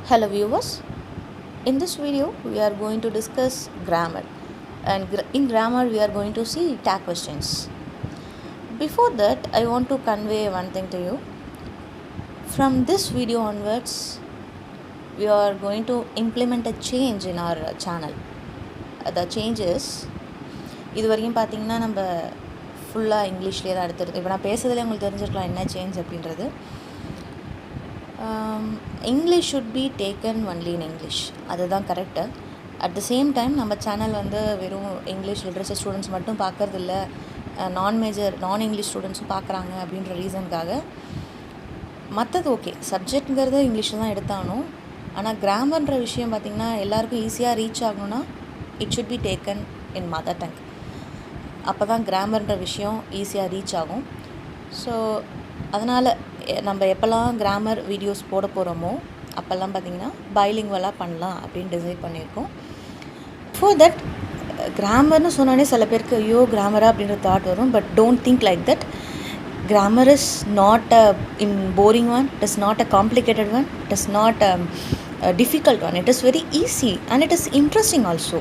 Hello viewers, in this video we are going to discuss grammar and in grammar we are going to see tag questions. Before that I want to convey one thing to you. From this video onwards we are going to implement a change in our channel. The change is இது வரைக்கும் பார்த்தீங்கன்னா நம்ம ஃபுல்லாக இங்கிலீஷ்லேயே தான் எடுத்துருது. இப்போ நான் பேசுறதுலேயே உங்களுக்கு தெரிஞ்சிருக்கலாம் என்ன சேஞ்ச் அப்படின்றது. English should be taken only in English, அதுதான் correct. At the same time நம்ம சேனல் வந்து வெறும் இங்கிலீஷ் லிட்ரேச்சர் ஸ்டூடெண்ட்ஸ் மட்டும் பார்க்குறதில்ல, நான் இங்கிலீஷ் ஸ்டூடெண்ட்ஸும் பார்க்குறாங்க அப்படின்ற ரீசனுக்காக. மற்றது ஓகே, சப்ஜெக்ட்ங்கிறது இங்கிலீஷில் தான் எடுத்தாகணும். ஆனால் கிராமர்ன்ற விஷயம் பார்த்திங்கன்னா எல்லாேருக்கும் ஈஸியாக ரீச் ஆகணும்னா it should be taken in mother tongue. அப்போ தான் கிராமர்ன்ற விஷயம் ஈஸியாக ரீச் ஆகும். ஸோ அதனால் நம்ம எப்போல்லாம் கிராமர் வீடியோஸ் போட போகிறோமோ அப்போல்லாம் பார்த்திங்கன்னா பைலிங்குவலாக பண்ணலாம் அப்படின்னு டிசைட் பண்ணியிருக்கோம். ஃபார் தட் கிராமர்னு சொன்னோடனே சில பேருக்கு ஐயோ கிராமரா அப்படின்ற தாட் வரும். But don't think like that. Grammar is not a boring one, it is not a complicated one, it is not a difficult one. It is very easy and it is interesting also.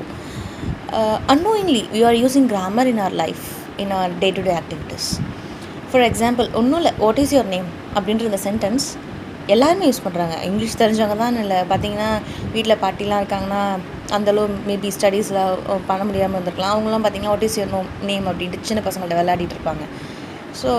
Unknowingly we are using grammar in our life, in our day-to-day activities. For example, what is your name அப்படின்ற இந்த sentence எல்லாருமே use பண்ணுறாங்க. English தெரிஞ்சவங்க தான் இல்லை, பார்த்தீங்கன்னா வீட்டில் பாட்டிலாம் இருக்காங்கன்னா அந்தளவு மேபி ஸ்டடீஸில் பண்ண முடியாமல் இருந்திருக்கலாம். அவங்களாம் பார்த்தீங்கன்னா வாட் இஸ் யுவர் நேம் அப்படின்ட்டு சின்ன பசங்கள்ட்ட விளையாடிட்டு இருப்பாங்க. ஸோ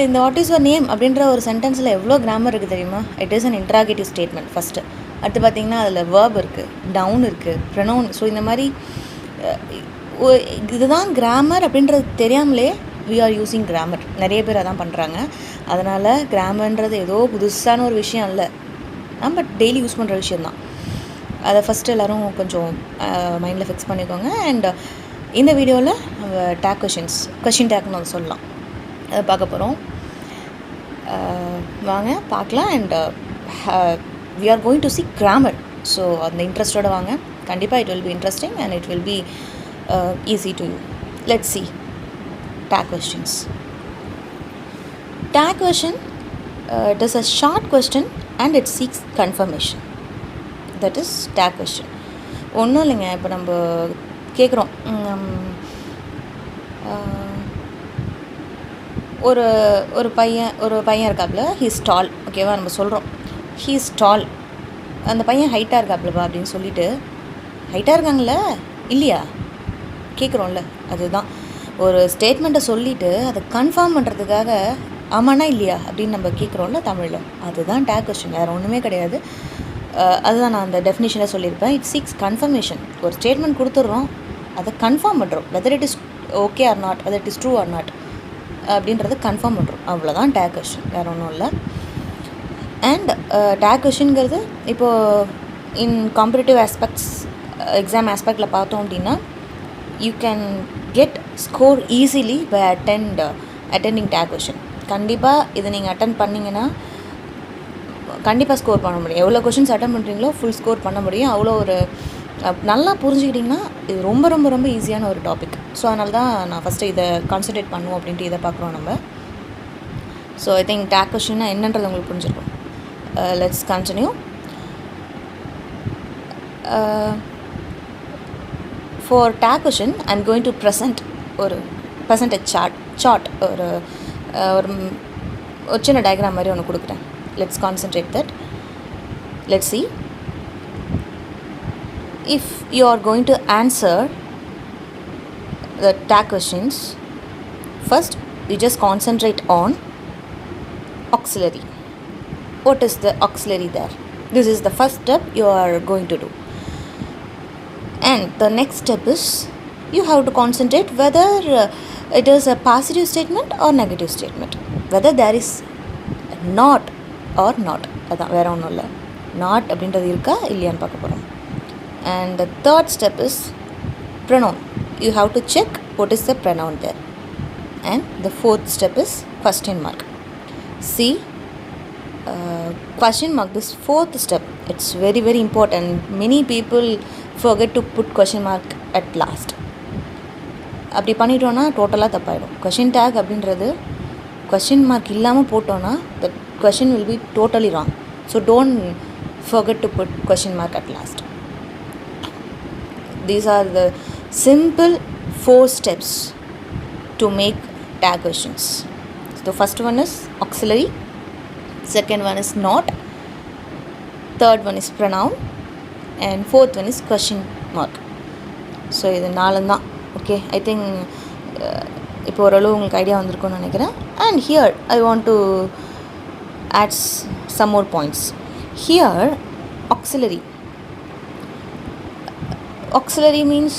இந்த வாட் இஸ் யுவர் நேம் அப்படின்ற ஒரு சென்டென்ஸில் எவ்வளோ கிராமர் இருக்குது தெரியுமா? It is an interrogative statement first. அடுத்து பார்த்திங்கன்னா அதில் வேர்ப் இருக்குது, நவுன் இருக்குது, ப்ரொனவுன். ஸோ இந்த மாதிரி இதுதான் கிராமர் அப்படின்றது தெரியாமலே we are using grammar. நிறைய பேர் அதான் பண்ணுறாங்க. அதனால் கிராமர்ன்றது ஏதோ புதுசான ஒரு விஷயம் இல்லை, நம்ம டெய்லி யூஸ் பண்ணுற விஷயந்தான். அதை ஃபஸ்ட்டு எல்லோரும் கொஞ்சம் மைண்டில் ஃபிக்ஸ் பண்ணிக்கோங்க. அண்ட் இந்த வீடியோவில் நம்ம டேக் கொஷின் டேக்னு அதை சொல்லலாம், அதை பார்க்க போகிறோம். வாங்க பார்க்கலாம். And we are going to see grammar. So அந்த இன்ட்ரெஸ்டோடு வாங்க. கண்டிப்பாக it will be interesting and it will be easy to you. Let's see tag questions. Tag question, it is a short question and it seeks confirmation. That is tag question. ஒன்றும் இல்லைங்க, இப்போ நம்ம கேட்குறோம் ஒரு பையன் இருக்காப்புல, ஹீஸ் டால். ஓகேவா, நம்ம சொல்கிறோம் ஹீஸ் டால், அந்த பையன் ஹைட்டாக இருக்காப்புலப்பா அப்படின்னு சொல்லிவிட்டு ஹைட்டாக இருக்காங்கள இல்லையா கேட்குறோம்ல. அதுதான் ஒரு ஸ்டேட்மெண்ட்டை சொல்லிவிட்டு அதை கன்ஃபார்ம் பண்ணுறதுக்காக ஆமாண்ணா இல்லையா அப்படின்னு நம்ம கேட்குறோம்ல தமிழில். அதுதான் டேக் கொஸ்டின், வேறு ஒன்றுமே கிடையாது. அதுதான் நான் அந்த டெஃபினிஷனில் சொல்லியிருப்பேன். It seeks confirmation. ஒரு ஸ்டேட்மெண்ட் கொடுத்துட்றோம், அதை கன்ஃபார்ம் பண்ணுறோம், whether it is okay or not, whether it is true or not அப்படின்றத கன்ஃபார்ம் பண்ணுறோம். அவ்வளோதான் டேக் கொஸ்டின், வேறு ஒன்றும் இல்லை. அண்ட் டேக் கொஸ்டின்ங்கிறது இப்போது இன் காம்படிட்டிவ் ஆஸ்பெக்ட்ஸ், எக்ஸாம் ஆஸ்பெக்டில் பார்த்தோம் அப்படின்னா you can get score easily by attending tag question. கண்டிப்பாக இதை நீங்கள் அட்டன் பண்ணிங்கன்னா கண்டிப்பாக ஸ்கோர் பண்ண முடியும். எவ்வளோ கொஷின்ஸ் அட்டன் பண்ணுறீங்களோ ஃபுல் ஸ்கோர் பண்ண முடியும். அவ்வளோ ஒரு நல்லா புரிஞ்சுக்கிட்டிங்கன்னா இது ரொம்ப ரொம்ப ரொம்ப ஈஸியான ஒரு டாபிக். ஸோ அதனால தான் நான் ஃபஸ்ட்டு இதை கான்சன்ட்ரேட் பண்ணுவோம் அப்படின்ட்டு இதை பார்க்குறோம் நம்ம. ஸோ ஐ திங்க் டேக் கொஷின்னா என்னன்றது உங்களுக்கு புரிஞ்சிருக்கும். Let's continue. For tag question I'm going to present a chart ஒரு சின்ன டயக்ராம் மாதிரி ஒன்று கொடுக்குறேன். Let's concentrate that. Let's see. If you are going to answer the tag questions, first you just concentrate on auxiliary. What is the auxiliary there? This is the first step you are going to do. And the next step is you have to concentrate whether it is a positive statement or negative statement, whether there is not or not. அதான் வேறு ஒன்றும் இல்லை, not அப்படின்றது இருக்கா இல்லையான்னு பார்க்க போகிறோம். And the third step is pronoun. You have to check what is the pronoun there. And the fourth step is question mark. See, question mark, this fourth step, it's very very important. Many people forget to put question mark at last. அப்படி பண்ணிட்டோன்னா டோட்டலாக தப்பாயிடும். Question take அப்படின்றது question mark இல்லாமல் போட்டோன்னா the question will be totally wrong. So don't forget to put question mark at last. These are the simple 4 steps to make tag questions. So first one is auxiliary, second one is not, third one is pronoun, and fourth one is question mark. So இது 4 தான். Okay, I think இப்போ ஓரளவு உங்களுக்கு idea வந்திருக்கும்னு நினைக்கிறேன். And here I want to add some more points. Here auxiliary means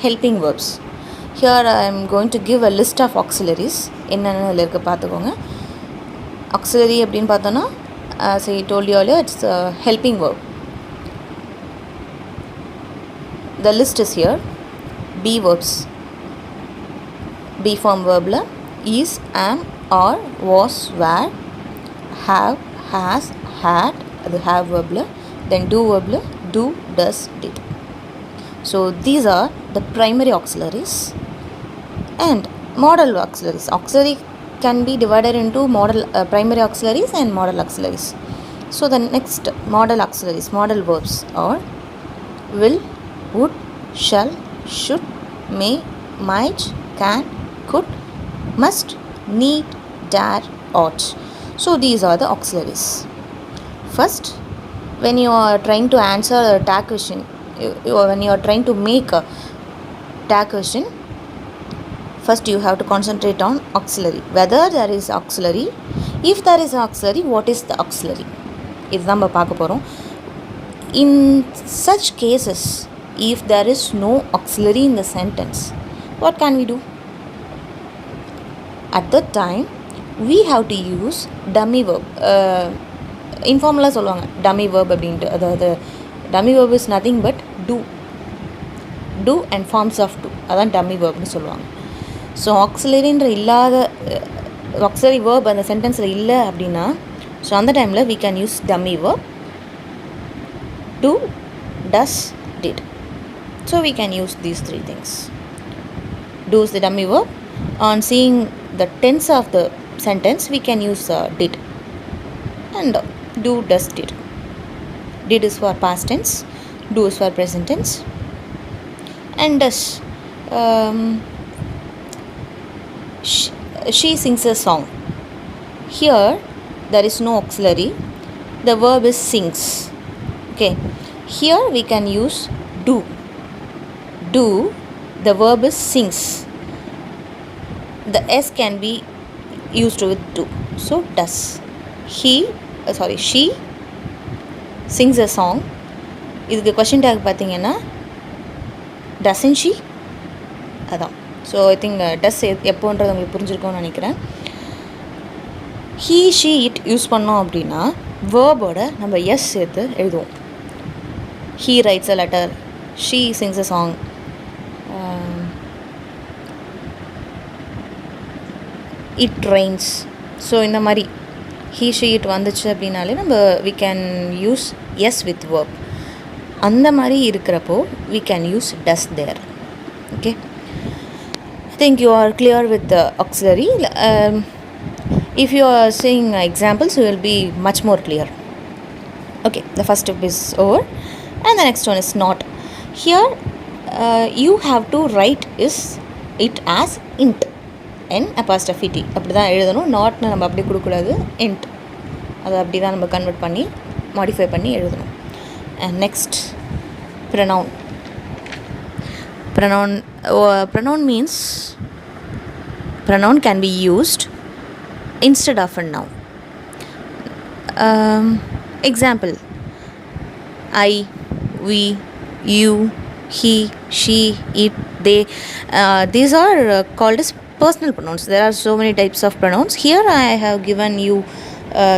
helping verbs. Here I am going to give a list of auxiliaries. என்னென்ன இதில் இருக்குது பார்த்துக்கோங்க. auxiliary அப்படின்னு பார்த்தோன்னா, as I told you earlier, it's a helping verb. The list is here. Be verbs. Be form verbல is, am, are, was, were, have, has, had, அது have verbல, then do verbல do, does, did. So these are the primary auxiliaries and modal auxiliaries. Auxiliary can be divided into primary auxiliaries and modal auxiliaries. So the next modal auxiliaries, modal verbs are will, would, shall, should, may, might, can, could, must, need, dare, ought. So these are the auxiliaries. First, when you are trying to answer a tag question, when you are trying to make a tag question, first you have to concentrate on auxiliary. Whether there is auxiliary, if there is auxiliary, what is the auxiliary? இதுதான் நம்ம பார்க்க போகிறோம். In such cases, if there is no auxiliary in the sentence, what can we do? At that time, we have to use dummy verb. Informally சொல்லுவாங்க dummy verb அப்படின்ட்டு. அதாவது dummy verb is nothing but do and forms of do. அதான் dummy verbனு சொல்லுவாங்க. So ஆக்சிலரின்ற இல்லாத auxiliary verb அந்த சென்டென்ஸில் இல்லை அப்படின்னா, so அந்த டைமில் we can use dummy verb do, does, did. So we can use these 3 things. Do is the dummy verb. On seeing the tense of the sentence, we can use did. And do, does, did. Did is for past tense, do is for present tense. And does. She sings a song. Here there is no auxiliary. The verb is sings. Okay. Here we can use do. Do, the verb is sings. The s can be used with do. So does. She sings a song. இதுக்கு question tag பார்த்தீங்கன்னா doesn't she? அதான். So I think டஸ் எப்போன்றது உங்களுக்கு புரிஞ்சிருக்கும்னு நினைக்கிறேன். he, she, it use பண்ணோம் அப்படின்னா வேர்போட நம்ம S சேர்த்து எழுதுவோம். he writes a letter, she sings a song, it rains. So இந்த மாதிரி he, she, it வந்துச்சு அப்படின்னாலே நம்ம we can use yes with verb. அந்த மாதிரி இருக்கிறப்போ we can use does there. Okay, I think you are clear with the auxiliary. If you are seeing examples, you will be much more clear. Okay, the first step is over and the next one is not. Here you have to write it as int, n apostrophe t. அப்படி தான் எழுதணும். நாட்னு நம்ம அப்படி கொடுக்கூடாது, int. அதை அப்படி தான் நம்ம convert பண்ணி மாடிஃபை பண்ணி எழுதணும். And next, pronoun. Pronoun means pronoun can be used instead of a noun. Example, I, we, you, he, she, it, they. These are called as personal pronouns. There are so many types of pronouns. Here I have given you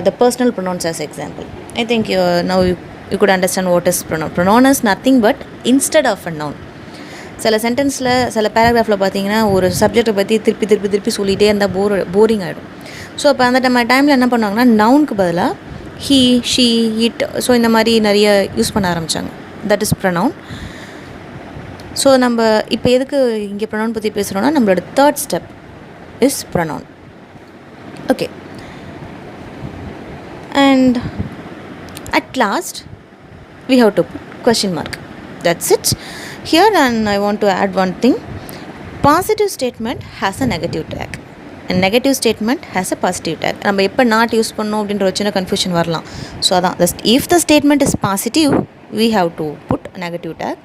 the personal pronouns as example. I think now you could understand what is pronoun. Pronoun is nothing but instead of a noun. சில சென்டென்ஸில் சில பேராகிராஃபில் பார்த்தீங்கன்னா ஒரு சப்ஜெக்டை பற்றி திருப்பி சொல்லிகிட்டே இருந்தால் boring ஆகிடும். ஸோ அப்போ அந்த டைமில் என்ன பண்ணுவாங்கன்னா நவுனுக்கு பதிலாக he, she, it, ஸோ இந்த மாதிரி நிறைய யூஸ் பண்ண ஆரம்பித்தாங்க. That is pronoun. ஸோ நம்ம இப்போ எதுக்கு இங்கே ப்ரொனவுன் பற்றி பேசுகிறோன்னா நம்மளோட third step is pronoun. Okay, and at last we have to put question mark. That's it. Here and I want to add one thing. Positive statement has a negative tag and negative statement has a positive tag. நம்ம எப்போ not use பண்ணோம் அப்படின்ற வச்சுன்னா confusion வரலாம். So அதான் if the statement is positive we have to put a negative tag.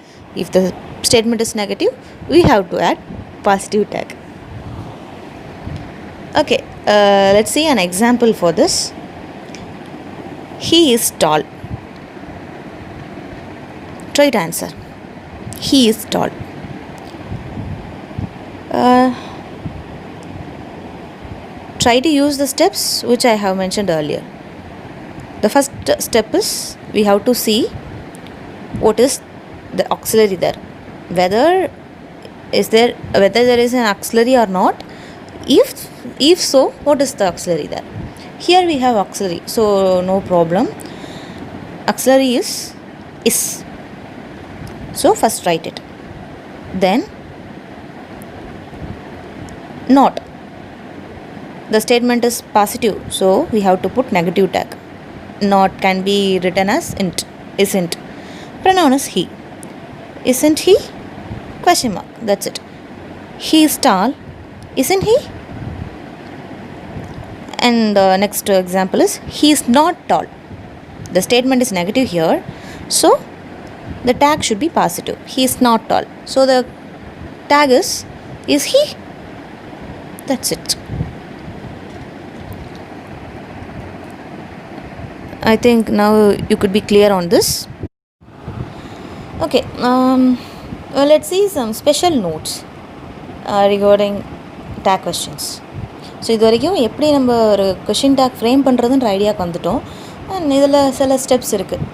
If the statement is negative we have to add positive tag. Okay, let's see an example for this. He is tall. Try to answer. He is tall. Try to use the steps which I have mentioned earlier. The first step is we have to see what is the auxiliary there, whether there is an auxiliary or not. If so, what is the auxiliary there? Here we have auxiliary, so no problem. Auxiliary is. So first write it. Then not. The statement is positive, so we have to put negative tag. Not can be written as isn't. Pronoun is he. Isn't he? Question mark. That's it. He is tall. Isn't he? And next example is he is not tall. The statement is negative here, so the tag should be positive. He is not tall. So the tag is he? That's it. I think now you could be clear on this. Okay, let's see some special notes regarding tag questions. So இது வரைக்கும் எப்படி நம்ம ஒரு question take frame பண்ணுறதுன்ற ஐடியாவுக்கு வந்துட்டோம். And இதில் சில steps இருக்குது.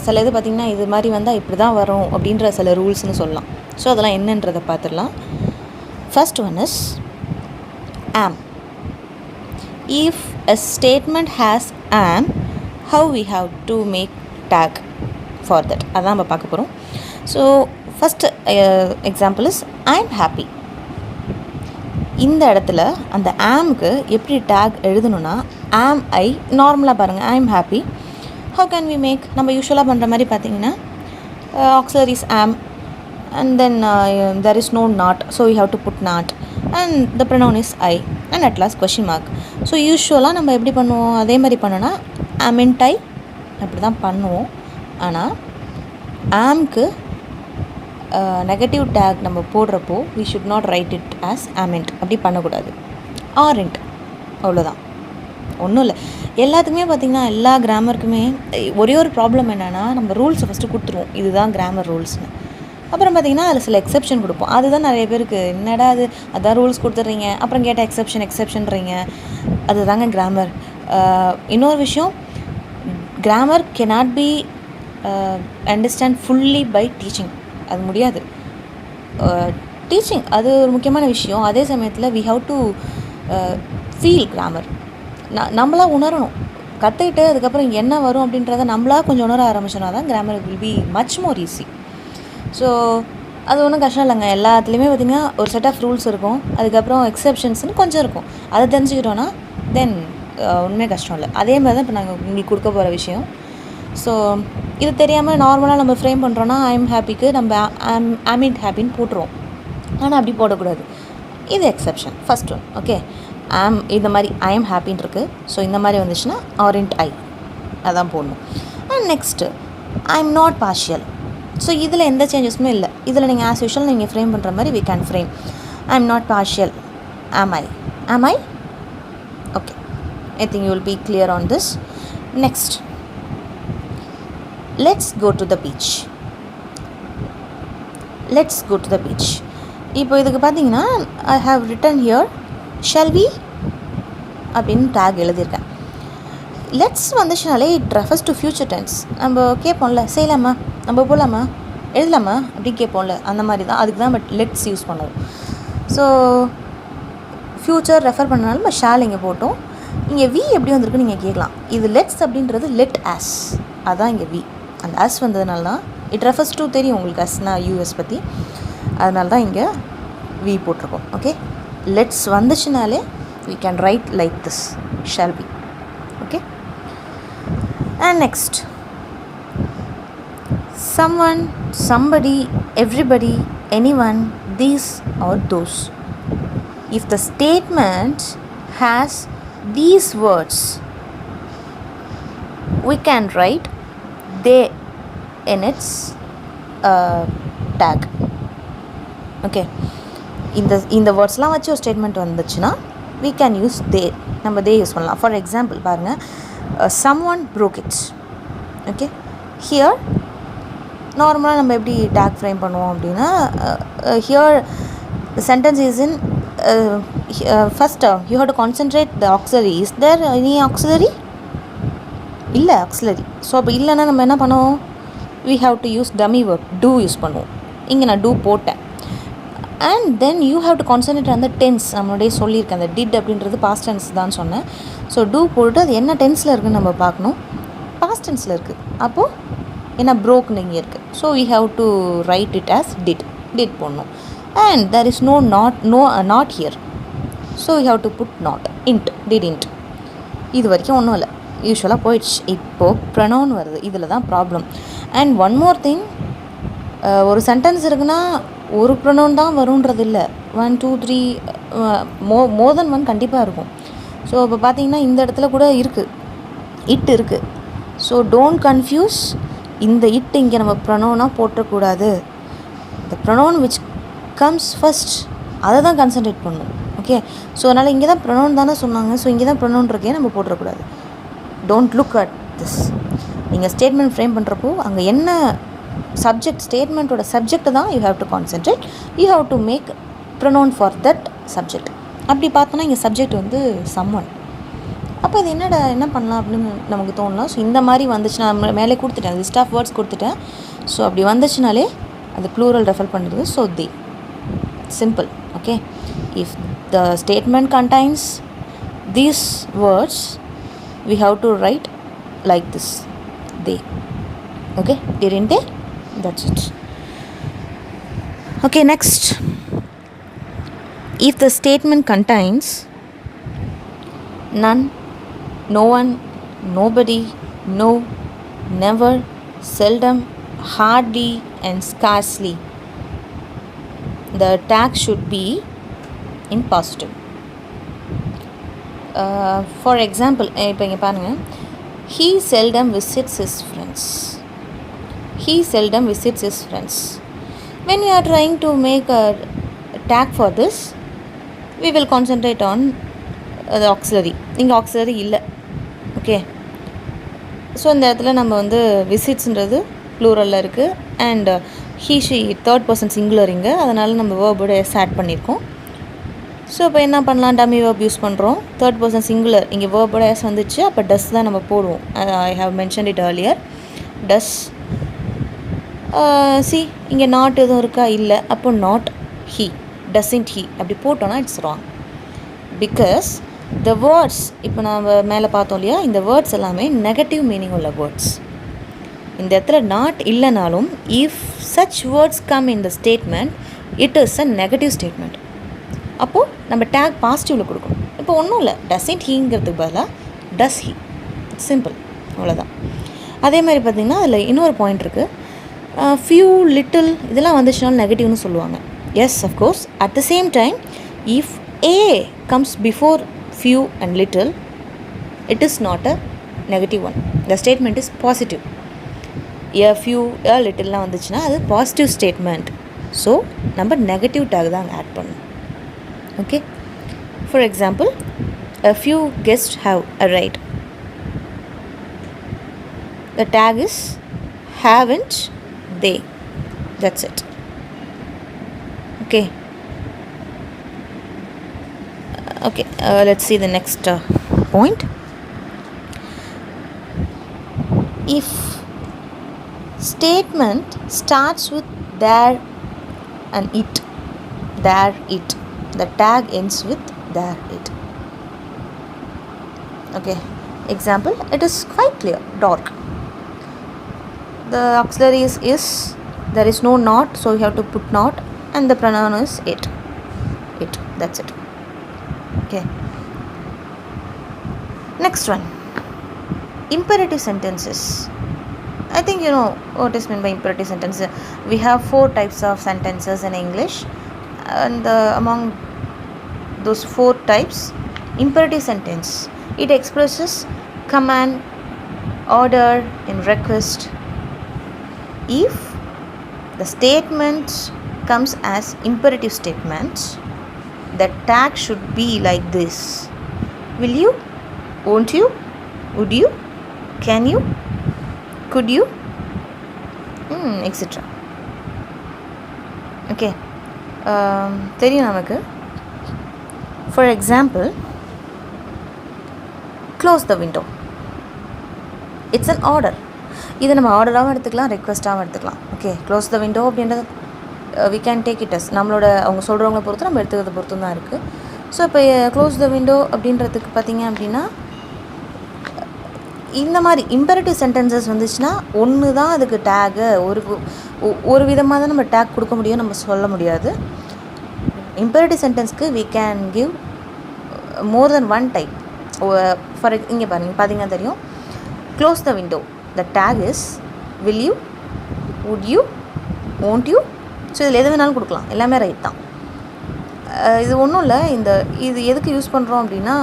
சில இது பார்த்திங்கன்னா இது மாதிரி வந்தால் இப்படி தான் வரும் அப்படின்ற சில ரூல்ஸ்னு சொல்லலாம். ஸோ அதெல்லாம் என்னன்றதை பார்த்துடலாம். First one is am. If a statement has am, how we have to make tag for that? அதான் நம்ம பார்க்க போகிறோம். So first example is I'm happy. இந்த இடத்துல அந்த ஆம்க்கு எப்படி டேக் எழுதணும்னா am I நார்மலாக பாருங்கள் I'm happy. How can we make? நம்ம யூஸ்வலாக பண்ணுற மாதிரி பார்த்தீங்கன்னா auxiliaries am and then there is no not, so we have to put not and the pronoun is I and at last question mark. So யூஸ்வலாக நம்ம எப்படி பண்ணுவோம், அதே மாதிரி பண்ணோன்னா amint I அப்படி தான் பண்ணுவோம். ஆனால் ஆம்க்கு நெகட்டிவ் டேக் நம்ம போடுறப்போ we should not write it as amint. அப்படி பண்ணக்கூடாது. aren't அவ்வளோதான், ஒன்றும் இல்லை. எல்லாத்துக்குமே பார்த்திங்கன்னா எல்லா கிராமருக்குமே ஒரே ஒரு ப்ராப்ளம் என்னென்னா நம்ம ரூல்ஸை ஃபஸ்ட்டு கொடுத்துருவோம், இதுதான் கிராமர் ரூல்ஸ்னு. அப்புறம் பார்த்திங்கன்னா அதில் சில எக்ஸெப்ஷன் கொடுப்போம். அதுதான் நிறைய பேருக்கு என்னடா அது அதான் ரூல்ஸ் கொடுத்துட்றீங்க அப்புறம் கேட்டால் எக்ஸெப்ஷன்றீங்க. அதுதாங்க கிராமர். இன்னொரு விஷயம், grammar cannot be understand fully by teaching. அது முடியாது. டீச்சிங் அது ஒரு முக்கியமான விஷயம். அதே சமயத்தில் we have to feel grammar. நம்மளாக உணரணும். கற்றுக்கிட்டு அதுக்கப்புறம் என்ன வரும் அப்படின்றத நம்மளாக கொஞ்சம் உணர ஆரம்பிச்சோன்னா தான் grammar will be much more easy. So அது ஒன்றும் கஷ்டம் இல்லைங்க. எல்லாத்துலேயுமே பார்த்திங்கன்னா ஒரு செட் ஆஃப் ரூல்ஸ் இருக்கும், அதுக்கப்புறம் எக்ஸெப்ஷன்ஸ்னு கொஞ்சம் இருக்கும். அதை தெரிஞ்சுக்கிட்டோன்னா தென் ஒன்றுமே கஷ்டம் இல்லை. அதே மாதிரி தான் இப்போ நாங்கள் உங்களுக்கு கொடுக்க போகிற விஷயம். ஸோ இது தெரியாமல் நார்மலாக நம்ம ஃப்ரேம் பண்ணுறோன்னா ஐம் ஹாப்பிக்கு நம்ம amint ஹாப்பின்னு போட்டுருவோம். ஆனால் அப்படி போடக்கூடாது. இது எக்ஸெப்ஷன். First one. ஓகே, இந்த மாதிரி ஐம் ஹாப்பின்னு இருக்குது. ஸோ இந்த மாதிரி வந்துச்சுன்னா aren't I அதான் போடணும். And next I'm not partial. So இதில் எந்த சேஞ்சஸுமே இல்லை. இதில் நீங்கள் ஆஸ் யூஷுவல் நீங்கள் ஃப்ரேம் பண்ணுற மாதிரி we can frame I'm not partial am I. Okay, I think you will be clear on this. Next, let's go to the beach. இப்போ இதுக்கு பார்த்தீங்கன்னா I have written here shall we அப்படின்னு tag எழுதியிருக்கேன். Let's வந்துச்சுனாலே it refers to future tense. நம்ம கேட்போம்ல, செய்யலாமா, நம்ம போகலாமா, எழுதலாமா அப்படி கேட்போம்ல, அந்த மாதிரி தான். அதுக்கு தான் நம்ம லெட்ஸ் யூஸ் பண்ணுவோம். ஸோ ஃப்யூச்சர் ரெஃபர் பண்ணனால நம்ம ஷால் இங்கே போட்டோம். இங்கே வி எப்படி வந்திருக்குன்னு நீங்கள் கேட்கலாம். இது லெட்ஸ் அப்படின்றது லெட் ஆஸ், அதுதான் இங்கே வி. அந்த ஆஸ் வந்ததுனால தான் இட் ரெஃபர்ஸ் டு தெரியும் உங்களுக்கு அஸ்னா யூஎஸ் பற்றி, அதனால தான் இங்கே வி போட்டிருக்கோம். ஓகே, லெட்ஸ் வந்துச்சுனாலே we can write like this, shall be. Okay, and next someone, somebody, everybody, anyone, these or those. If the statement has these words, we can write they in its tag. Okay, இந்த வேர்ட்ஸ்லாம் வச்சு ஒரு statement வந்துச்சுன்னா we can use they. நம்ம they use பண்ணலாம். For example பாருங்கள், someone broke it. Okay, here நார்மலாக நம்ம எப்படி டேக் ஃப்ரேம் பண்ணுவோம் அப்படின்னா, here the sentence is in first you have to concentrate the auxiliary. Is there any auxiliary? இல்லை auxiliary. So அப்போ இல்லைன்னா நம்ம என்ன பண்ணுவோம், we have to use dummy verb do use பண்ணுவோம். இங்கே நான் do போட்டேன். And then you have to concentrate அந்த டென்ஸ். நம்மளுடைய சொல்லியிருக்கேன், அந்த டிட் அப்படின்றது பாஸ்ட் டென்ஸ் தான் சொன்னேன். ஸோ டூ போட்டு அது என்ன டென்ஸில் இருக்குதுன்னு நம்ம பார்க்கணும். பாஸ்ட் டென்ஸில் இருக்குது, அப்போது என்ன ப்ரோக்னு இங்கே இருக்குது. So we have to write it as did போடணும். And there is not here. So we have to put not did. இது வரைக்கும் ஒன்றும் இல்லை, யூஸ்வலாக போயிடுச்சு. இப்போது ப்ரொனவுன் வருது, இதில் தான் problem. And one more thing, ஒரு சென்டென்ஸ் இருக்குன்னா ஒரு ப்ரொனவுன் தான் வருன்றது இல்லை, 1 2 3 மோர் தென் 1 கண்டிப்பாக இருக்கும். ஸோ இப்போ பார்த்தீங்கன்னா இந்த இடத்துல கூட இருக்குது, இட் இருக்குது. ஸோ டோன்ட் கன்ஃபியூஸ், இந்த இட் இங்கே நம்ம ப்ரொனவுனாக போட்டக்கூடாது. இந்த ப்ரொனவுன் விச் கம்ஸ் ஃபஸ்ட் அதை தான் கான்சன்ட்ரேட் பண்ணணும். ஓகே, ஸோ அதனால் இங்கே தான் ப்ரொனவுன் தானே சொன்னாங்க, ஸோ இங்கே தான் ப்ரொனவுன் இருக்கே நம்ம போட்டுறக்கூடாது. Don't look at this. நீங்கள் ஸ்டேட்மெண்ட் ஃப்ரேம் பண்ணுறப்போ அங்கே என்ன சப்ஜெக்ட், ஸ்டேட்மெண்ட்டோட சப்ஜெக்ட் தான் you have to concentrate. You have to make pronoun for that subject. அப்படி பார்த்தோன்னா இங்கே சப்ஜெக்ட் வந்து someone. அப்போ இது என்ன பண்ணலாம் அப்படின்னு நமக்கு தோணலாம். ஸோ இந்த மாதிரி வந்துச்சுன்னா, நான் மேலே கொடுத்துட்டேன், லிஸ்ட் ஆஃப் வேர்ட்ஸ் கொடுத்துட்டேன். ஸோ அப்படி வந்துச்சுனாலே அது ப்ளூரல் ரெஃபர் பண்ணுறது. So they, simple. Okay, if the statement contains these words, we have to write like this, they. Okay, didn't they? That's it. Okay, next, if the statement contains none, no one, nobody, no, never, seldom, hardly and scarcely, the tag should be in positive. For example, இப்போ இங்கே பாருங்கள், he seldom visits his friends. He seldom visits his friends. When you are trying to make a tag for this, we will concentrate on the auxiliary. இங்கே auxiliary இல்லை. Okay, so இந்த இடத்துல நம்ம வந்து விசிட்ஸ்ன்றது ப்ளூரலில் இருக்குது. And he she third person singular இங்கே, அதனால் நம்ம வேர்போட எஸ் ஆட் பண்ணியிருக்கோம். ஸோ இப்போ என்ன பண்ணலாம், டம்மி வேர்ப் யூஸ் பண்ணுறோம். தேர்ட் பர்சன் சிங்குலர், இங்கே வேர்போட எஸ் வந்துச்சு, அப்போ டஸ் தான் நம்ம போடுவோம். I have mention it earlier. Does. See இங்கே நாட் எதுவும் இருக்கா, இல்லை. அப்போ நாட் he, doesn't he அப்படி போட்டோன்னா it's wrong. Because the words, இப்போ நம்ம மேலே பார்த்தோம் இல்லையா, இந்த வேர்ட்ஸ் எல்லாமே நெகட்டிவ் மீனிங் உள்ள வேர்ட்ஸ். இந்த இடத்துல நாட் இல்லைனாலும், if such words come in the statement, it is a negative statement. அப்போது நம்ம டேக் பாசிட்டிவில் கொடுக்கணும். இப்போ ஒன்றும் இல்லை, டசன்ட் ஹீங்கிறதுக்கு பதிலாக டஸ் ஹீ, சிம்பிள், அவ்வளோதான். அதே மாதிரி பார்த்திங்கன்னா அதில் இன்னொரு பாயிண்ட் இருக்குது, ஃபியூ, லிட்டில், இதெல்லாம் வந்துச்சுனாலும் நெகட்டிவ்னு சொல்லுவாங்க. Yes, of course. At the same time, if a comes before few and little, it is not a negative one. The statement is positive. A few, a லிட்டில்லாம் வந்துச்சுன்னா அது பாசிட்டிவ் ஸ்டேட்மெண்ட். ஸோ நம்ம negative tag தான் அங்கே add பண்ணணும். Okay, for example, a few guests have arrived. The tag is haven't they. That's it. Okay. Okay, let's see the next point. If statement starts with there and it, there, it, the tag ends with there, it. Okay, example, it is quite clear, dark. The auxiliary is, there is no not, so you have to put not, and the pronoun is it, that's it. Okay, next one, imperative sentences. I think you know what is meant by imperative sentence. We have 4 types of sentences in English, and among those 4 types, imperative sentence, it expresses command, order, and request. If the statement comes as imperative statement, the tag should be like this: will you, won't you, would you, can you, could you, etc. Okay, தெரியும் நமக்கு. For example, close the window. It's an order. இதை நம்ம ஆர்டராகவும் எடுத்துக்கலாம், ரெக்வஸ்ட்டாகவும் எடுத்துக்கலாம். Okay, close the window அப்படின்றது we can take it as நம்மளோட அவங்க சொல்கிறவங்கள பொறுத்து நம்ம எடுத்துக்கிறத பொறுத்து தான் இருக்குது. ஸோ இப்போ க்ளோஸ் த விண்டோ அப்படின்றதுக்கு பார்த்திங்க அப்படின்னா இந்த மாதிரி இம்பரேட்டிவ் சென்டென்சஸ் வந்துச்சுன்னா ஒன்று தான் அதுக்கு டேகு, ஒரு விதமாக தான் நம்ம டேக் கொடுக்க முடியும், நம்ம சொல்ல முடியாது. இம்பரேட்டிவ் சென்டென்ஸ்க்கு we can give more than one type. For இங்கே பார்த்தீங்கன்னா தெரியும், close the window, the tag is will you, would you, won't you. So இதில் எது வேணாலும் கொடுக்கலாம், எல்லாமே ரைட் தான். இது ஒன்றும் இல்லை, இது எதுக்கு யூஸ் பண்ணுறோம் அப்படின்னா,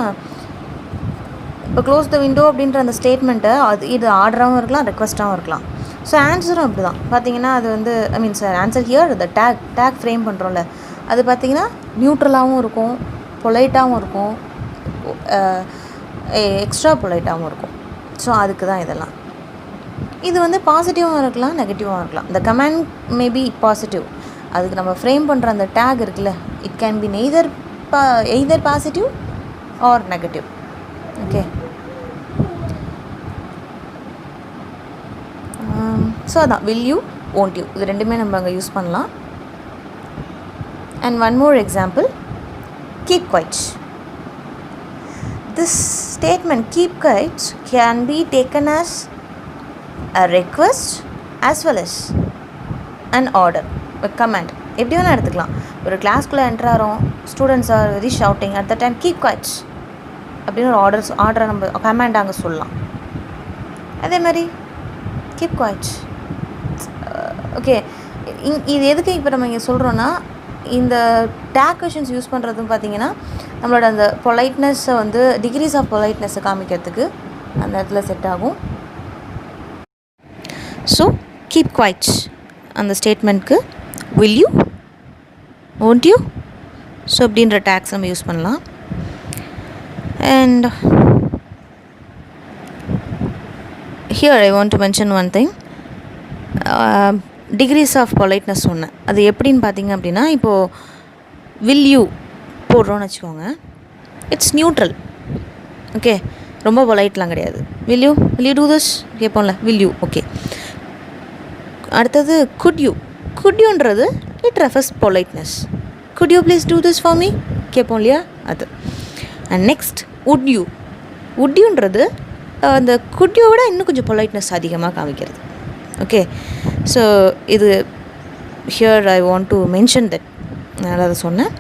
இப்போ க்ளோஸ் த விண்டோ அப்படின்ற அந்த ஸ்டேட்மெண்ட்டை இது ஆர்டராகவும் இருக்கலாம், ரெக்வஸ்ட்டாகவும் இருக்கலாம். ஸோ ஆன்சரும் அப்படி தான் பார்த்தீங்கன்னா, அது வந்து answer here the tag frame பண்ணுறோம்ல, அது பார்த்திங்கன்னா நியூட்ரலாகவும் இருக்கும், பொலைட்டாகவும் இருக்கும், எக்ஸ்ட்ரா பொலைட்டாகவும் இருக்கும். ஸோ அதுக்கு தான் இதெல்லாம். இது வந்து பாசிட்டிவாகவும் இருக்கலாம், நெகட்டிவாகவும் இருக்கலாம். இந்த கமெண்ட் மேபி பாசிட்டிவ், அதுக்கு நம்ம ஃப்ரேம் பண்ணுற அந்த டேக் இருக்குல்ல, it can be either positive or negative. Okay, so அதான் will you, won't you, இது ரெண்டுமே நம்ம அங்கே யூஸ் பண்ணலாம். And one more example, keep quiet. This statement keep quiet can be taken as a request as well as an order, a command. எப்படி வேணால் எடுத்துக்கலாம். ஒரு கிளாஸ்க்குள்ளே என்டர் ஆகிறோம், students are very shouting, at the time keep quiet அப்படின்னு ஒரு ஆர்டரை நம்ம command அங்கே சொல்லலாம். அதே மாதிரி கீப் குவைட். ஓகே, இது எதுக்கு இப்போ நம்ம இங்கே சொல்கிறோன்னா, இந்த டேக் கொஷின்ஸ் யூஸ் பண்ணுறதும் பார்த்திங்கன்னா நம்மளோட அந்த பொலைட்னஸை வந்து டிகிரிஸ் ஆஃப் பொலைட்னஸை காமிக்கிறதுக்கு அந்த இடத்துல செட் ஆகும். ஸோ கீப் குவைட் அந்த ஸ்டேட்மெண்ட்க்கு will you, won't you, so அப்படின்ற டேக்ஸ் நம்ம யூஸ் பண்ணலாம். And here I want to mention one thing. Degrees of politeness சொன்னேன், அது எப்படின்னு பார்த்தீங்க அப்படின்னா, இப்போது will you போடுறோன்னு வச்சுக்கோங்க, இட்ஸ் நியூட்ரல். ஓகே, ரொம்ப பொலைட்லாம் கிடையாது. will you do this கேட்போம்ல, will you. ஓகே, அடுத்தது could youன்றது it refers politeness. could you please do this for me கேட்போம் இல்லையா, அது. அண்ட் நெக்ஸ்ட் would youன்றது அந்த could you விட இன்னும் கொஞ்சம் பொலைட்னஸ் அதிகமாக காமிக்கிறது. ஓகே, ஸோ இது here I want to mention that, அதனால் அதை சொன்னேன்.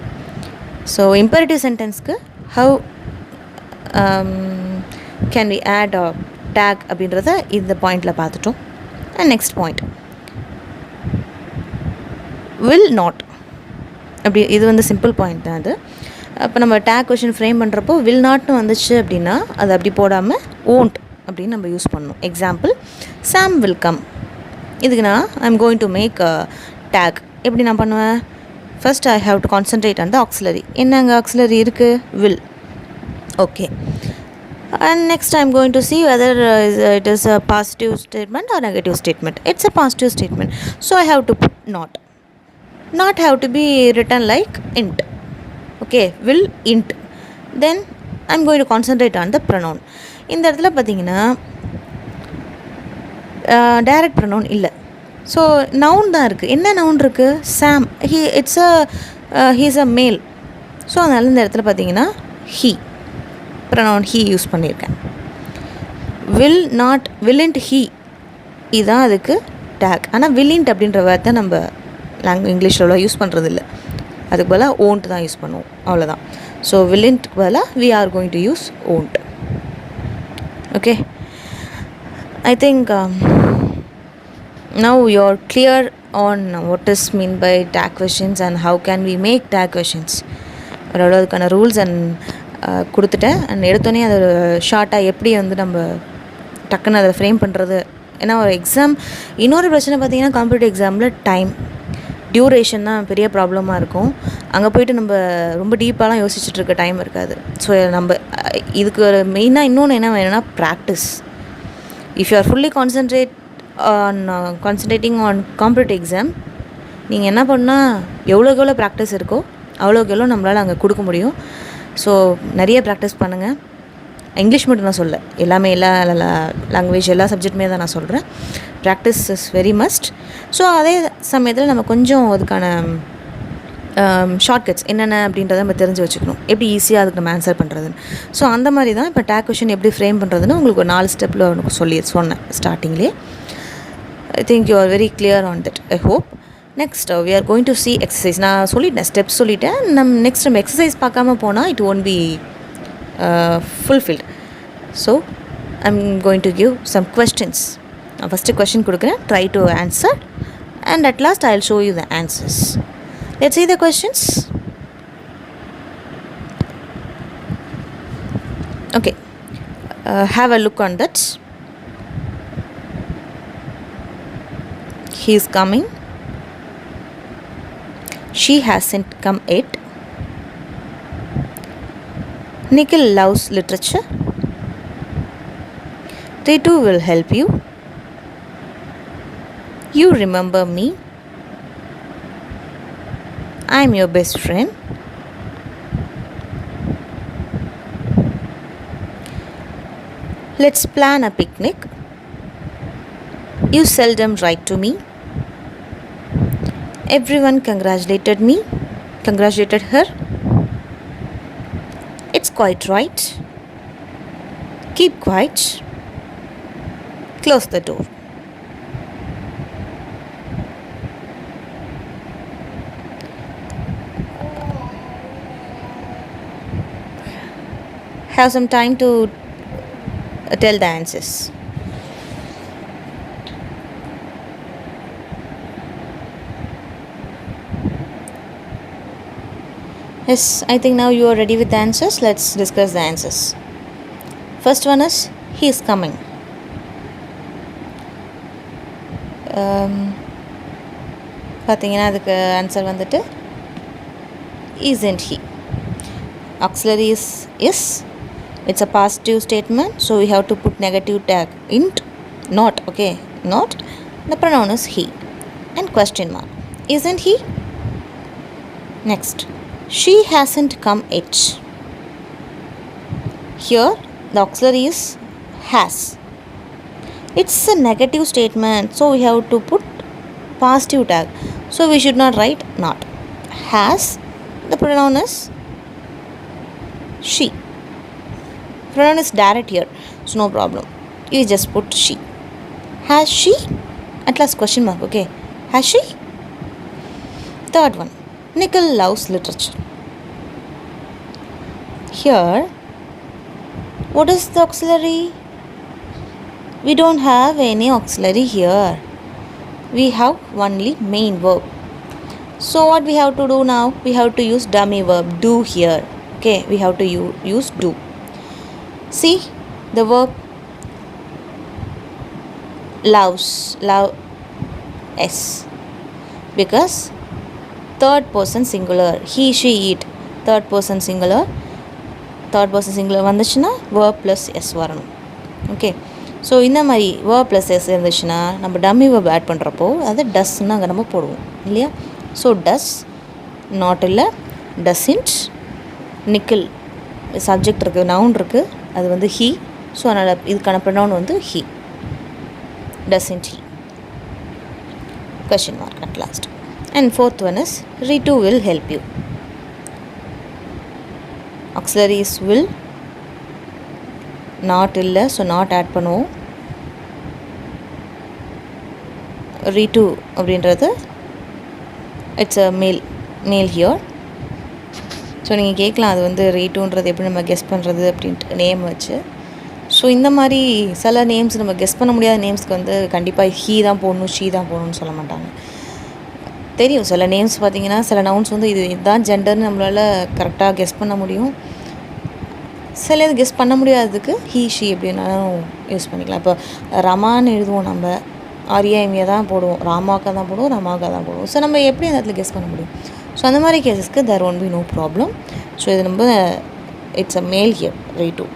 ஸோ இம்பரேட்டிவ் சென்டென்ஸ்க்கு how can we add a tag அப்படின்றத இந்த பாயிண்டில் பார்த்துட்டோம். And next point, will not. அப்படி இது வந்து சிம்பிள் பாயிண்ட் தான் அது. அப்போ நம்ம டேக் கொஷின் ஃப்ரேம் பண்ணுறப்போ will notனு வந்துச்சு அப்படின்னா அது அப்படி போடாமல் won't அப்படின்னு நம்ம யூஸ் பண்ணணும். Example, Sam will come. இதுக்கு நான் I'm going to make a tag. எப்படி நான் பண்ணுவேன், first I have to concentrate on the auxiliary. என்னங்க ஆக்சிலரி இருக்குது, will. Okay, and next I'm going to see whether it is a positive statement or negative statement. It's a positive statement, so I have to put not have to be written like int. Okay, will int. Then I'm going to concentrate on the pronoun. இந்த இடத்துல பார்த்தீங்கன்னா direct pronoun இல்லை, so noun தான் இருக்குது. என்ன noun இருக்குது, சாம். He's a மேல். So அதனால் இந்த இடத்துல பார்த்தீங்கன்னா he ப்ரொனவுன் he யூஸ் பண்ணியிருக்கேன். willn't he இதுதான் அதுக்கு டேக். ஆனால் willn't அப்படின்ற வார்த்தை நம்ம இங்கிலீஷில் யூஸ் பண்ணுறது இல்லை, அதுக்கு பதிலாக won't தான் யூஸ் பண்ணுவோம், அவ்வளோதான். ஸோ willn't பதிலாக we are going to use won't. Okay, I think Now you're clear on what is mean by tag questions and how can we make tag questions. அதோட அதுக்கான ரூல்ஸ் அண்ட் கொடுத்துட்டேன். And எடுத்தோடனே அது ஷார்ட்டாக எப்படி வந்து நம்ம டக்குன்னு அதை ஃப்ரேம் பண்ணுறது. ஏன்னா ஒரு எக்ஸாம் இன்னொரு பிரச்சனை பார்த்திங்கன்னா காம்படிட்டிவ் எக்ஸாமில் டைம் டியூரேஷன் தான் பெரிய ப்ராப்ளமாக இருக்கும். அங்கே போய்ட்டு நம்ம ரொம்ப டீப்பாலாம் யோசிச்சுட்ருக்க டைம் இருக்காது. ஸோ நம்ம இதுக்கு ஒரு மெயினாக இன்னொன்று என்ன வேணும்னா practice. If you are fully concentrating on competitive exam, நீங்கள் என்ன பண்ணால் எவ்வளோக்கு எவ்வளோ ப்ராக்டிஸ் இருக்கோ அவ்வளோக்கு எவ்வளோ நம்மளால் அங்கே கொடுக்க முடியும். ஸோ நிறைய ப்ராக்டிஸ் பண்ணுங்கள். இங்கிலீஷ் மட்டும் நான் சொல்ல, எல்லாமே எல்லா லாங்குவேஜ் எல்லா சப்ஜெக்ட்டுமே தான் நான் சொல்கிறேன். Practice is very must. So அதே சமயத்தில் நம்ம கொஞ்சம் அதுக்கான ஷார்ட்கட்ஸ் என்னென்ன அப்படின்றத நம்ம தெரிஞ்சு வச்சுக்கணும். எப்படி ஈஸியாக அதுக்கு நம்ம ஆன்சர் பண்ணுறதுன்னு. ஸோ அந்த மாதிரி தான் இப்போ டேக் கொஷின் எப்படி ஃப்ரேம் பண்ணுறதுன்னு உங்களுக்கு ஒரு 4 ஸ்டெப்பில் உனக்கு சொன்னேன் ஸ்டார்டிங்லேயே. I think you are very clear on that, I hope. Next we are going to see exercise. நான் சொல்லிட்டேன், ஸ்டெப்ஸ் சொல்லிட்டேன். நெக்ஸ்ட் நம்ம எக்ஸசைஸ் பார்க்காம போனால் it won't be fulfilled. So I'm going to give some questions. First question கொடுக்குறேன், try to answer and at last I'll show you the answers. Let's see the questions. Okay, have a look on that. He is coming. She hasn't come yet. Nikhil loves literature. Ritu will help you. You remember me. I'm your best friend. Let's plan a picnic. You seldom write to me. Everyone congratulated her. It's quite right. Keep quiet. Close the door. Have some time to tell the answers. Yes, I think now you are ready with the answers. Let's discuss the answers. First one is, he is coming. பார்த்தீங்கன்னா அதுக்கு answer வந்துட்டு isn't he. Auxiliary is. It's a positive statement, so we have to put negative tag int, not. Okay, not. The pronoun is he and question mark. Isn't he? Next, she hasn't come yet. Here the auxiliary is has. It's a negative statement, so we have to put positive tag, so we should not write not. Has, the pronoun is she. Pronoun is direct here, so no problem, you just put she. Has she? At last question mark. Okay, has she? Third one, Nikhil loves literature. Here what is the auxiliary? We don't have any auxiliary here. We have only main verb. So what we have to do now? We have to use dummy verb do here. Okay, we have to use do. See the verb loves, love s, because third person singular, he she it, third person singular வந்துச்சுன்னா verb plus s வரணும். Okay, so இந்த மாதிரி verb plus s இருந்துச்சுன்னா நம்ம dummy verb add பண்ணுறப்போ அது டஸ்ன்னு அங்கே நம்ம போடுவோம் இல்லையா. ஸோ டஸ் நாட் இல்லை, டஸ்இன்ட். நிக்கில் சப்ஜெக்ட் இருக்குது, நவுன் இருக்குது, அது வந்து ஹீ. ஸோ அதனால் இதுக்கான ப்ரொனவுன் வந்து he. Doesn't he, question mark at last. And fourth one is Ritu will help you. Auxiliaries will, not இல்லை, ஸோ நாட் ஆட் பண்ணுவோம். Ritu அப்படின்றது இட்ஸ் அ மேல் ஹியர். ஸோ நீங்கள் கேட்கலாம் அது வந்து ரீட்டுன்றது எப்படி நம்ம கெஸ் பண்ணுறது அப்படின்ட்டு நேம் வச்சு. ஸோ இந்த மாதிரி சில நேம்ஸ் நம்ம கெஸ் பண்ண முடியாத நேம்ஸ்க்கு வந்து கண்டிப்பாக ஹீ தான் போடணும், ஷீ தான் போடணும்னு சொல்ல மாட்டாங்க. தெரியும் சில நேம்ஸ் பார்த்திங்கன்னா சில நவுன்ஸ் வந்து இதுதான் ஜெண்டர்னு நம்மளால் கரெக்டாக கெஸ் பண்ண முடியும். சில இது கெஸ் பண்ண முடியாததுக்கு ஹீ ஷீ எப்படின்னாலும் யூஸ் பண்ணிக்கலாம். இப்போ ரமான்னு எழுதுவோம், நம்ம ஆரியா தான் போடுவோம், ராமாக்கா தான் போடுவோம், ரமாக்கா தான் போடுவோம். ஸோ நம்ம எப்படி அந்த இடத்துல கெஸ் பண்ண முடியும்? ஸோ அந்த மாதிரி கேசஸ்க்கு there won't be no problem. So இது நம்ம இட்ஸ் அ மேல் ஹியர் ரைட் டு,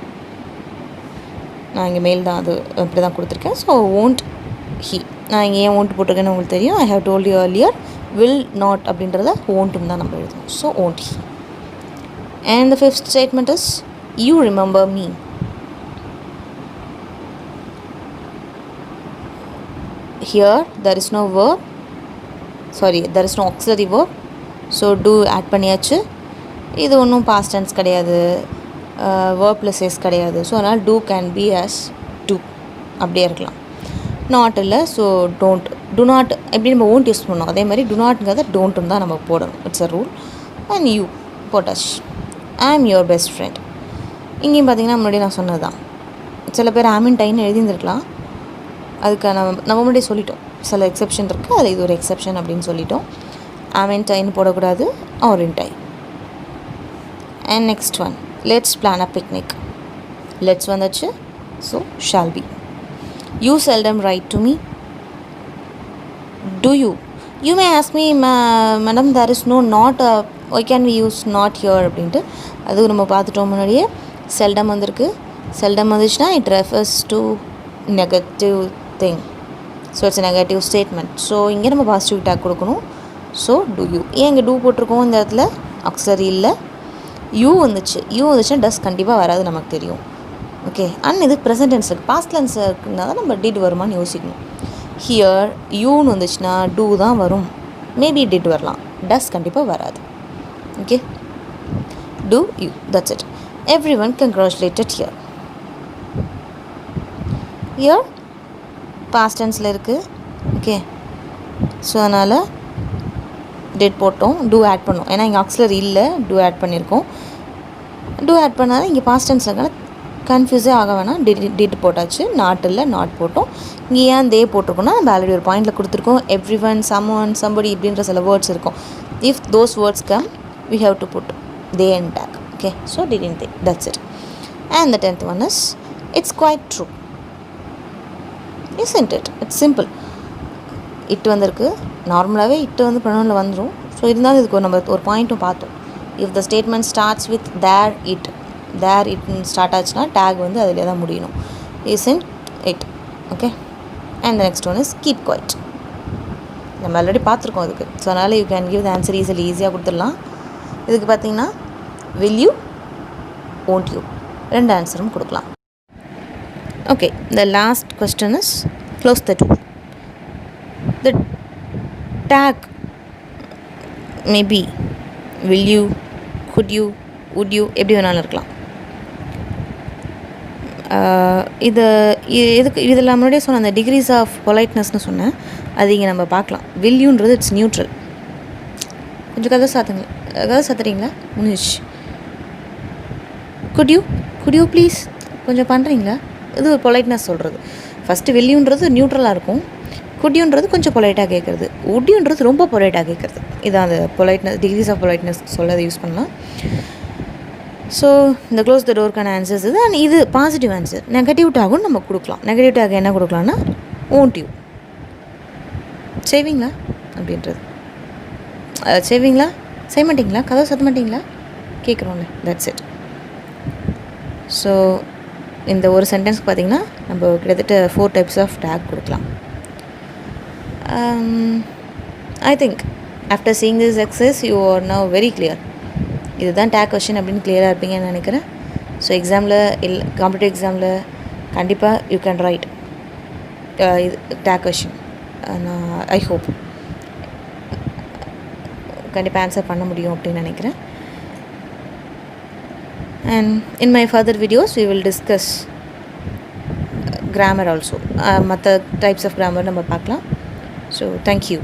நான் இங்கே மேல் தான், அது அப்படி தான் கொடுத்துருக்கேன். ஸோ ஓன்ட் ஹீ, நான் இங்கே ஏன் ஓன்ட் போட்டிருக்கேன்னு உங்களுக்கு தெரியும். I have told you earlier, will not அப்படின்றத ஓன்ட்டும் தான் நம்ம எழுதணும். So won't he. And the fifth statement is you remember me. Here there is no verb, there is no auxiliary verb. So do add பண்ணியாச்சு. இது ஒன்றும் past tense கிடையாது, verb plus s கிடையாது. ஸோ அதனால் do can be as do அப்படியே இருக்கலாம். Not இல்லை, so don't, to not எப்படி நம்ம ஓன்ட் யூஸ் பண்ணோம் அதே மாதிரி டு நாட்ங்கிறத டோன்ட்டும் தான் நம்ம போடணும். It's a rule. And you போட்டாச்சு. ஐ ஆம் யுவர் பெஸ்ட் ஃப்ரெண்ட். இங்கேயும் பார்த்தீங்கன்னா முன்னாடி நான் சொன்னது தான். சில பேர் ஆமின் டைன்னு எழுதியிருந்துருக்கலாம், அதுக்கு நம்ம முன்னாடியே சொல்லிட்டோம். சில எக்ஸப்ஷன் இருக்குது, அதில் இது ஒரு எக்ஸப்ஷன் அப்படின்னு சொல்லிட்டோம். ஆமின் டைன்னு போடக்கூடாது, aren't I. And next one, let's plan a picnic. Let's வந்துச்சு, so shall be. You seldom write to me. Do you? You may ask me, madam, there is no not. Why can we use not here அப்படின்ட்டு அது நம்ம பார்த்துட்டோம் முன்னாடியே. Seldom வந்திருக்கு. Seldom வந்துச்சுன்னா it refers to negative thing. So it's a negative statement. So இங்கே நம்ம positive take கொடுக்கணும். So do you. ஏன் இங்கே டூ போட்டிருக்கோம் இந்த இடத்துல? ஆக்ஸிலரி இல்லை, யூ வந்துச்சுன்னா டஸ் கண்டிப்பாக வராது நமக்கு தெரியும். ஓகே. அண்ட் இது ப்ரெசன்ட் டென்ஸ் இருக்குது. பாஸ்ட் டென்ஸ் இருக்குன்னா தான் நம்ம டிட் வருமானு யோசிக்கணும். ஹியர் யூன்னு வந்துச்சுன்னா டூ தான் வரும், மேபி டிட் வரலாம், டஸ் கண்டிப்பாக வராது. Okay, do you, that's it. Every one congratulated here. Here past டென்ஸில் இருக்குது. ஓகே, ஸோ அதனால் டிட் போட்டோம், டூ ஆட் பண்ணோம். ஏன்னா இங்கே ஆக்ஸிலரி இல்லை, டூ ஆட் பண்ணியிருக்கோம். டூ ஆட் பண்ணால் இங்கே பாஸ்ட் டென்ஸ் இருக்கனால கன்ஃபியூஸே ஆக வேணாம். டிட் போட்டாச்சு, நாட் இல்லை, நாட் போட்டோம். இங்கே ஏன் தே போட்டிருக்கோன்னா நம்ம ஆல்ரெடி ஒரு பாயிண்டில் கொடுத்துருக்கோம். Everyone, someone, somebody இப்படின்ற சில வேர்ட்ஸ் இருக்கும். If those words come we have to put they and tag. Okay, so didn't they, that's it. And the 10th one is it's quite true, isn't it? It's simple. இட்டு வந்திருக்கு, நார்மலாகவே இட்டு வந்து ப்ரொனவுனில் வந்துடும். So இருந்தாலும் இதுக்கு நம்ம ஒரு பாயிண்ட்டும் பார்த்தோம். If the statement starts with there it start ஆச்சுன்னா டேக் வந்து அதில் தான் முடியணும். isn't it. Okay. And the next one is keep quiet. நம்ம ஆல்ரெடி பார்த்துருக்கோம் அதுக்கு. ஸோ அதனால் you can give the answer ஈஸியாக கொடுத்துடலாம். இதுக்கு பார்த்தீங்கன்னா will you, won't you, ரெண்டு ஆன்சரும் கொடுக்கலாம். Okay, the last question is close the door. The tag may be will you, could you, would you, எப்படி வேணாலும் இருக்கலாம். எதுக்கு இதெல்லாம் முன்னாடியே சொன்ன அந்த டிகிரிஸ் ஆஃப் பொலைட்னஸ்னு சொன்னேன், அது இங்கே நம்ம பார்க்கலாம். வில்யூன்றது இட்ஸ் நியூட்ரல். கொஞ்சம் கதை சாத்துறீங்களா? முடிஞ்சிச்சு. குட் யூ ப்ளீஸ் கொஞ்சம் பண்ணுறீங்களா? இது ஒரு பொலைட்னஸ் சொல்கிறது. ஃபஸ்ட்டு வில்யூன்றது நியூட்ரலாக இருக்கும், குட்யூன்றது கொஞ்சம் பொலைட்டாக கேட்குறது, உட்யூன்றது ரொம்ப பொலைட்டாக கேட்குறது. இதான் அந்த பொலைட்னஸ், டிகிரிஸ் ஆஃப் பொலைட்னஸ் சொல்ல அதை யூஸ் பண்ணலாம். ஸோ இந்த க்ளோஸ் த டோருக்கான ஆன்சர்ஸ் இது. அண்ட் இது பாசிட்டிவ் ஆன்சர். நெகட்டிவ் டேகும் நம்ம கொடுக்கலாம். நெகட்டிவ் டேக் என்ன கொடுக்கலாம்னா won't you, செய்வீங்களா அப்படின்றது. செய்வீங்களா, செய்ய மாட்டிங்களா, கதவை சத்த மாட்டிங்களா கேட்குறோம்ல, தட்ஸ் இட். ஸோ இந்த ஒரு சென்டென்ஸ்க்கு பார்த்திங்கன்னா நம்ம கிட்டத்தட்ட 4 டைப்ஸ் ஆஃப் டேக் கொடுக்கலாம். I think after seeing this exercise you are now very clear. இதுதான் டேக் கொஷின் அப்படின்னு கிளியராக இருப்பீங்கன்னு நினைக்கிறேன். ஸோ எக்ஸாமில் காம்படிட்டிவ் எக்ஸாமில் கண்டிப்பாக யூ கேன் ரைட் இது டேக் கொஷின். நான் ஐ ஹோப் கண்டிப்பாக ஆன்சர் பண்ண முடியும் அப்படின்னு நினைக்கிறேன். And in my further videos we will discuss grammar also. மற்ற டைப்ஸ் ஆஃப் கிராமர் நம்ம பார்க்கலாம். So thank you.